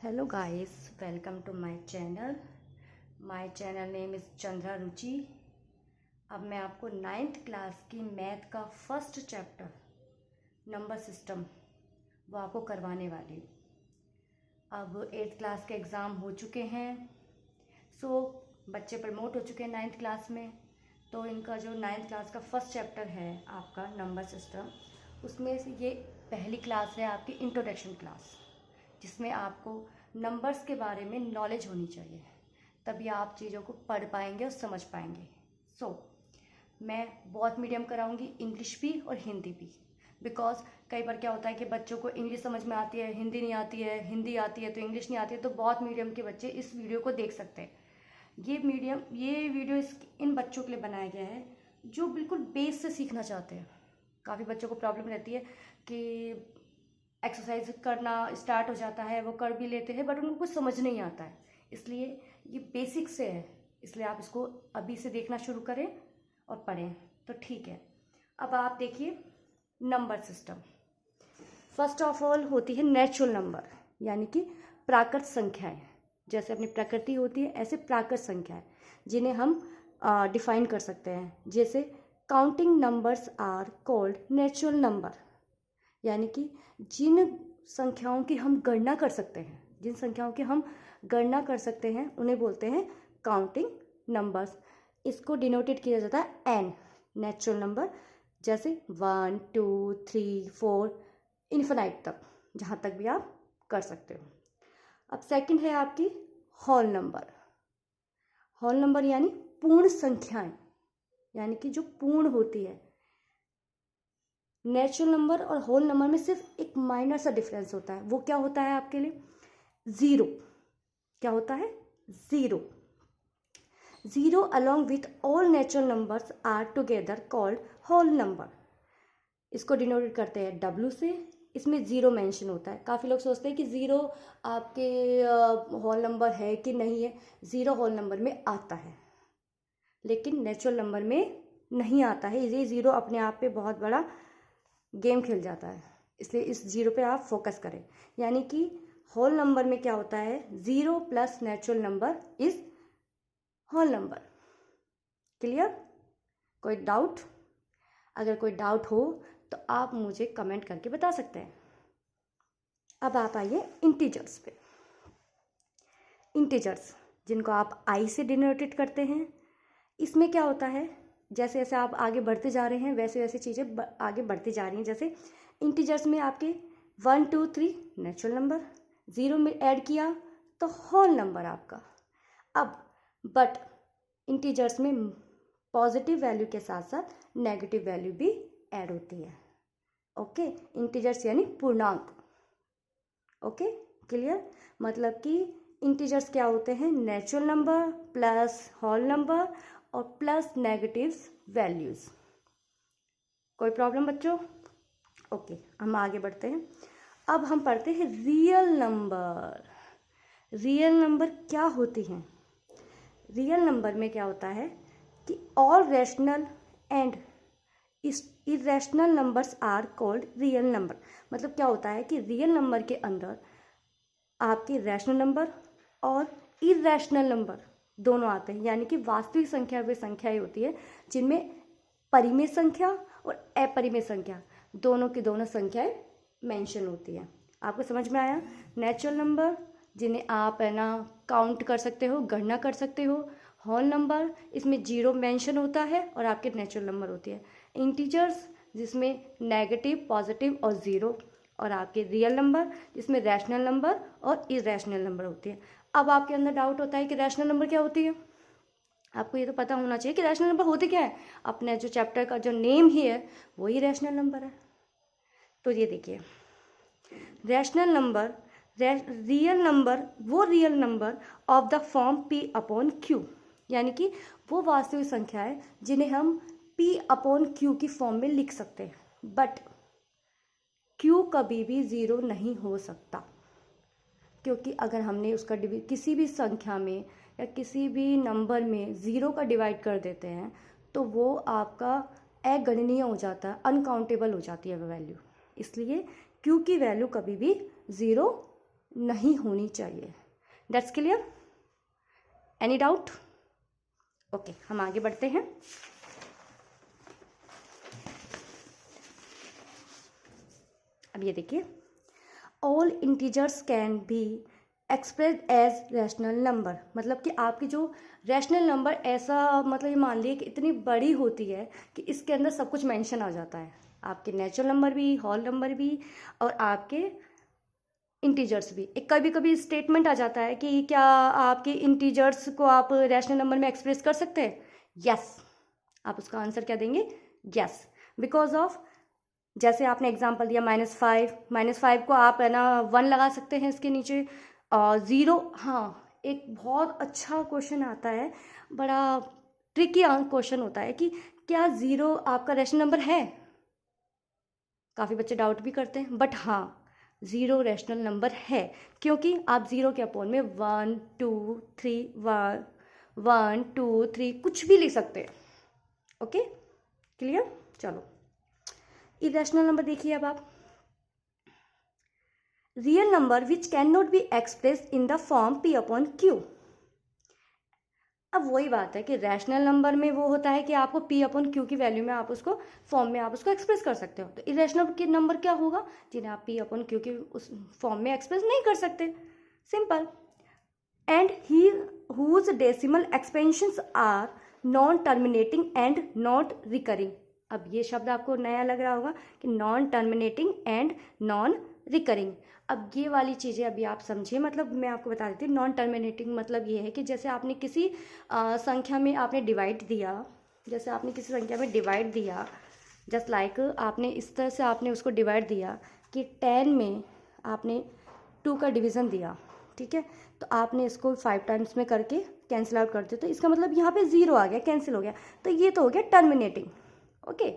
Hello guys, welcome to my channel. My channel name is Chandra रुचि। अब मैं आपको 9th class की मैथ का फर्स्ट चैप्टर नंबर सिस्टम वो आपको करवाने वाली हूँ। अब 8th क्लास के एग्ज़ाम हो चुके हैं, बच्चे प्रमोट हो चुके हैं 9th क्लास में। तो इनका जो 9th क्लास का फर्स्ट चैप्टर है आपका नंबर सिस्टम, उसमें से ये पहली क्लास है आपकी इंट्रोडक्शन क्लास, जिसमें आपको नंबर्स के बारे में नॉलेज होनी चाहिए, तभी आप चीज़ों को पढ़ पाएंगे और समझ पाएंगे। मैं बहुत मीडियम कराऊंगी, इंग्लिश भी और हिंदी भी, बिकॉज कई बार क्या होता है कि बच्चों को इंग्लिश समझ में आती है, हिंदी नहीं आती है, हिंदी आती है तो इंग्लिश नहीं आती है। तो बहुत मीडियम के बच्चे इस वीडियो को देख सकते हैं। ये वीडियो इन बच्चों के लिए बनाया गया है जो बिल्कुल बेस से सीखना चाहते हैं। काफ़ी बच्चों को प्रॉब्लम रहती है कि एक्सरसाइज करना स्टार्ट हो जाता है, वो कर भी लेते हैं बट उनको कुछ समझ नहीं आता है, इसलिए ये बेसिक से है, इसलिए आप इसको अभी से देखना शुरू करें और पढ़ें। तो ठीक है, अब आप देखिए number system. First of all होती है नेचुरल नंबर, यानी कि प्राकृत संख्याएं। जैसे अपनी प्रकृति होती है ऐसे प्राकृत संख्याएं जिन्हें हम डिफाइन कर सकते हैं। जैसे counting numbers are called natural number, यानी कि जिन संख्याओं की हम गणना कर सकते हैं, उन्हें बोलते हैं काउंटिंग नंबर्स। इसको डिनोटेड किया जाता है एन, नेचुरल नंबर, जैसे 1 2 3 4 इन्फिनाइट तक, जहाँ तक भी आप कर सकते हो। अब सेकंड है आपकी होल नंबर। होल नंबर यानी पूर्ण संख्याएं, यानी कि जो पूर्ण होती है। नेचुरल नंबर और होल नंबर में सिर्फ एक माइनर सा डिफरेंस होता है। वो क्या होता है आपके लिए? ज़ीरो। क्या होता है? Zero. Zero along with all natural numbers are together called whole number. इसको डिनोटेड करते हैं डब्ल्यू से। इसमें ज़ीरो मेंशन होता है। काफ़ी लोग सोचते हैं कि ज़ीरो आपके होल नंबर है कि नहीं है। ज़ीरो होल नंबर में आता है, लेकिन नेचुरल नंबर में नहीं आता है। ये ज़ीरो अपने आप पे बहुत बड़ा गेम खेल जाता है, इसलिए इस जीरो पे आप फोकस करें। यानी कि होल नंबर में क्या होता है? Zero plus natural number is whole number. Clear? कोई डाउट? अगर कोई डाउट हो तो आप मुझे कमेंट करके बता सकते हैं। अब आप आइए इंटीजर्स पे। इंटीजर्स जिनको आप आई से डिनोटेड करते हैं, इसमें क्या होता है? जैसे जैसे आप आगे बढ़ते जा रहे हैं वैसे वैसे चीज़ें आगे बढ़ती जा रही हैं। जैसे इंटीजर्स में आपके 1 2 3 नेचुरल नंबर, ज़ीरो में ऐड किया तो होल नंबर आपका। अब बट इंटीजर्स में पॉजिटिव वैल्यू के साथ साथ नेगेटिव वैल्यू भी ऐड होती है। ओके, इंटीजर्स यानी पूर्णांक। Okay, clear? मतलब कि इंटीजर्स क्या होते हैं? Natural number plus whole number और प्लस नेगेटिव वैल्यूज। कोई प्रॉब्लम बच्चों? ओके, हम आगे बढ़ते हैं। अब हम पढ़ते हैं रियल नंबर। रियल नंबर क्या होती हैं? रियल नंबर में क्या होता है कि all rational and irrational numbers are called real number. मतलब क्या होता है कि रियल नंबर के अंदर आपके रैशनल नंबर और इरेशनल नंबर दोनों आते हैं। यानी कि वास्तविक संख्या वे संख्याएं होती है जिनमें परिमेय संख्या और अपरिमेय संख्या दोनों की दोनों संख्याएं मेंशन होती है। आपको समझ में आया? नेचुरल नंबर जिन्हें आप है ना काउंट कर सकते हो, गणना कर सकते हो। होल नंबर इसमें जीरो मेंशन होता है और आपके नेचुरल नंबर होती है। इंटीजर्स जिसमें नेगेटिव, पॉजिटिव और ज़ीरो, और आपके रियल नंबर जिसमें रैशनल नंबर और इरेशनल नंबर होती है। अब आपके अंदर डाउट होता है कि रैशनल नंबर क्या होती है। आपको ये तो पता होना चाहिए कि रैशनल नंबर होते क्या है। अपने जो चैप्टर का जो नेम ही है वही रैशनल नंबर है। तो ये देखिए, रैशनल नंबर, रियल नंबर, वो real number of the form p upon q, यानी कि वो वास्तविक संख्या है जिन्हें हम p अपॉन q की फॉर्म में लिख सकते हैं। बट q कभी भी ज़ीरो नहीं हो सकता, क्योंकि अगर हमने उसका किसी भी संख्या में या किसी भी नंबर में ज़ीरो का डिवाइड कर देते हैं तो वो आपका अगणनीय हो जाता है, अनकाउंटेबल हो जाती है वो वैल्यू। इसलिए क्यू की वैल्यू कभी भी ज़ीरो नहीं होनी चाहिए। That's clear? Any doubt? Okay, हम आगे बढ़ते हैं। अब ये देखिए, all integers can be express as rational number. मतलब कि आपकी जो रैशनल नंबर, ऐसा मतलब ये मान लीजिए कि इतनी बड़ी होती है कि इसके अंदर सब कुछ मेंशन आ जाता है, आपके नेचुरल नंबर भी, होल नंबर भी, और आपके इंटीजर्स भी। एक कभी कभी स्टेटमेंट आ जाता है कि क्या आपके इंटीजर्स को आप रैशनल नंबर में एक्सप्रेस कर सकते हैं? यस। आप उसका आंसर क्या देंगे? यस, बिकॉज ऑफ, जैसे आपने एग्जांपल दिया -5 को आप है ना 1 लगा सकते हैं इसके नीचे, 0। हाँ, एक बहुत अच्छा क्वेश्चन आता है, बड़ा ट्रिकी क्वेश्चन होता है कि क्या 0 आपका रैशनल नंबर है? काफ़ी बच्चे डाउट भी करते हैं, बट हाँ, 0 रैशनल नंबर है, क्योंकि आप 0 के अपॉन में 1 2 3 कुछ भी लिख सकते हैं। Okay, clear? चलो, इरेशनल नंबर देखिए अब आप। Real number which can not be express in the form p upon q। अब वही बात है कि रैशनल नंबर में वो होता है कि आपको p अपॉन q की वैल्यू में आप उसको फॉर्म में आप उसको एक्सप्रेस कर सकते हो। तो इरेशनल के नंबर क्या होगा? जिन्हें आप p अपॉन q की उस फॉर्म में एक्सप्रेस नहीं कर सकते। Simple. And he whose decimal expansions are non terminating and not recurring. अब ये शब्द आपको नया लग रहा होगा कि non terminating and non recurring. अब ये वाली चीज़ें अभी आप समझिए, मतलब मैं आपको बता देती हूँ। नॉन टर्मिनेटिंग मतलब ये है कि जैसे आपने किसी संख्या में आपने डिवाइड दिया, जस्ट लाइक आपने इस तरह से आपने उसको डिवाइड दिया कि 10 में आपने 2 का डिवीज़न दिया, ठीक है, तो आपने इसको 5 टाइम्स में करके कैंसिल आउट कर दिया, तो इसका मतलब यहाँ पे 0 आ गया, कैंसिल हो गया, तो ये तो हो गया टर्मिनेटिंग। ओके,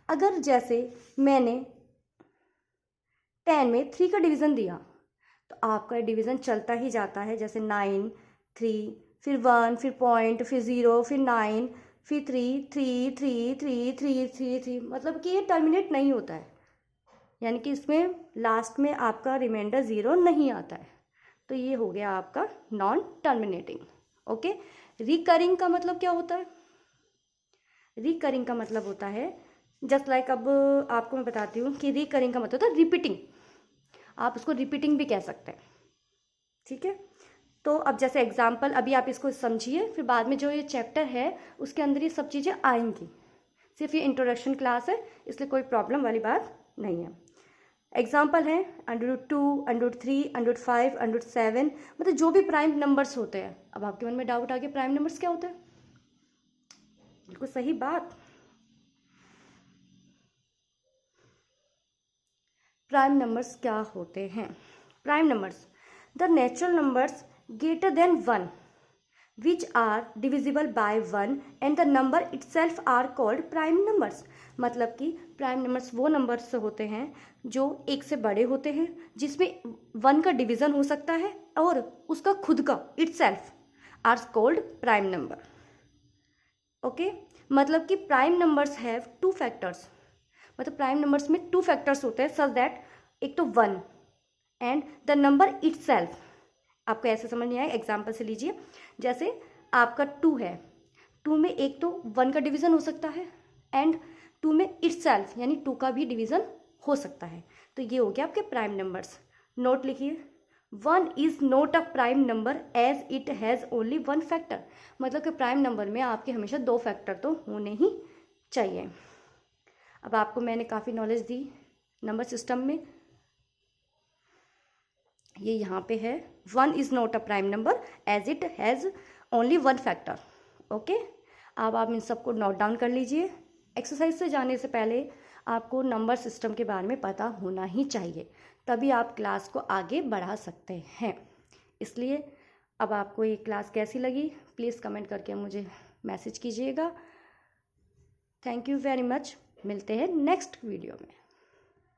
अगर जैसे मैंने 10 में 3 का डिवीज़न दिया, तो आपका डिवीज़न चलता ही जाता है, जैसे 9 3 फिर 1 फिर पॉइंट फिर 0 फिर 9 फिर 3 3 3 3 3 3 3, मतलब कि ये टर्मिनेट नहीं होता है, यानी कि इसमें लास्ट में आपका रिमाइंडर 0 नहीं आता है। तो ये हो गया आपका नॉन टर्मिनेटिंग। ओके, रिकरिंग का मतलब क्या होता है? रिकरिंग का मतलब होता है, जस्ट लाइक अब आपको मैं बताती हूँ कि रिकरिंग का मतलब होता है रिपीटिंग। आप उसको रिपीटिंग भी कह सकते हैं, ठीक है। तो अब जैसे एग्जाम्पल, अभी आप इसको समझिए, फिर बाद में जो ये चैप्टर है उसके अंदर ये सब चीज़ें आएंगी। सिर्फ ये इंट्रोडक्शन क्लास है, इसलिए कोई प्रॉब्लम वाली बात नहीं है। एग्जाम्पल है √2, √3, √5, √7, मतलब जो भी प्राइम नंबर्स होते हैं। अब आपके मन में डाउट आ गया, प्राइम नंबर्स क्या होते हैं? बिल्कुल सही बात, प्राइम नंबर्स क्या होते हैं? Prime numbers, the natural numbers greater than 1 which are divisible by 1 and the number itself are called prime numbers। मतलब कि प्राइम नंबर्स वो नंबर्स होते हैं जो 1 से बड़े होते हैं, जिसमें 1 का डिवीज़न हो सकता है और उसका खुद का itself are called prime number। Okay, मतलब कि प्राइम नंबर्स हैव 2 फैक्टर्स, मतलब प्राइम नंबर्स में 2 फैक्टर्स होते हैं, सच दैट एक तो 1 एंड द नंबर itself। आपको ऐसे समझ नहीं आया, एग्जाम्पल से लीजिए, जैसे आपका 2 है, 2 में एक तो 1 का डिवीज़न हो सकता है एंड 2 में itself यानी 2 का भी डिवीज़न हो सकता है। तो ये हो गया आपके प्राइम नंबर्स। नोट लिखिए, 1 is not a prime number as it has only 1 factor. मतलब कि प्राइम नंबर में आपके हमेशा 2 फैक्टर तो होने ही चाहिए। अब आपको मैंने काफ़ी नॉलेज दी नंबर सिस्टम में, ये यहाँ पे है 1 is not a prime number as it has only 1 factor. Okay, अब आप इन सबको नोट डाउन कर लीजिए। एक्सरसाइज से जाने से पहले आपको नंबर सिस्टम के बारे में पता होना ही चाहिए, तभी आप क्लास को आगे बढ़ा सकते हैं। इसलिए अब आपको ये क्लास कैसी लगी प्लीज़ कमेंट करके मुझे मैसेज कीजिएगा। थैंक यू वेरी मच, मिलते हैं नेक्स्ट वीडियो में।